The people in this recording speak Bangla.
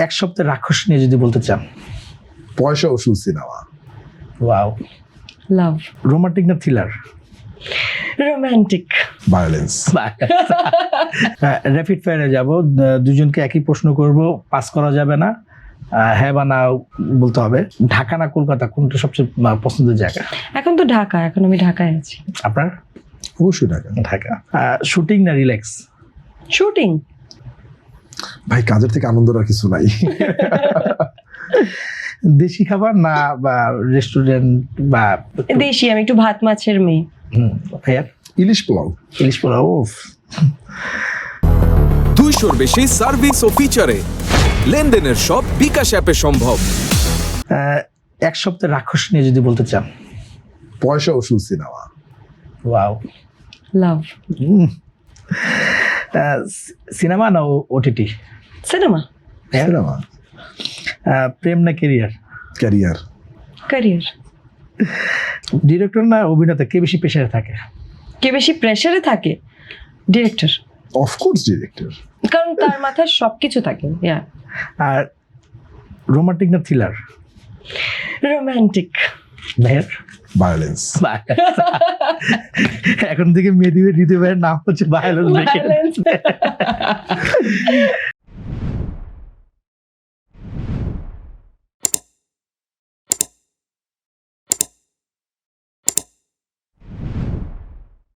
এক সপ্তাহে রাক্ষস নিয়ে যদি বলতে চান। পয়সা ওষুধ সিনেমা। ওয়াও। লাভ। রোমান্টিক না থ্রিলার? রোমান্টিক। ভায়োলেন্স। র্যাপিড ফায়ারে যাব, দুজনকে একই প্রশ্ন করব, পাস করা যাবে না, হ্যাঁ বা না বলতে হবে। ঢাকা না কলকাতা, কোনটা সবচেয়ে পছন্দের জায়গা? এখন তো ঢাকা, এখন আমি ঢাকায় আছি। আপনার? অবশ্যই ঢাকা। ঢাকা। শুটিং না রিল্যাক্স? শুটিং। ভাই কাজের থেকে আনন্দ আর কিছু নাই। দেশি খাবার না বা রেস্টুরেন্ট বা? দেশি, আমি একটু ভাত মাছের মেয়ে। ভাইয়া? ইলিশ পোলাও। ইলিশ পোলাও। 200-র বেশি সার্ভিস ও ফিচারে লেনদেনের সব বিকাশ অ্যাপে সম্ভব। এক সপ্তাহে রাক্ষস নিয়ে যদি বলতে চান। পয়সা ওষুধ সিনেমা। ওয়াও। লাভ। সিনেমা না ওটিটি? সিনেমা। সিনেমা। প্রেম না কেরিয়ার? ক্যারিয়ার। ক্যারিয়ার। ডিরেক্টর না অভিনেতা, কে বেশি প্রেশারে থাকে? কে বেশি প্রেসারে থাকে? ডিরেক্টর। Of course director. কারণ তার মাথায় সবকিছু থাকে। আর রোমান্টিক না থ্রিলার? রোমান্টিক। ভাইয়ার? ভায়োলেন্স। এখন থেকে মেহেদী ভাইয়ের নাম হচ্ছে ভায়োলেন্স।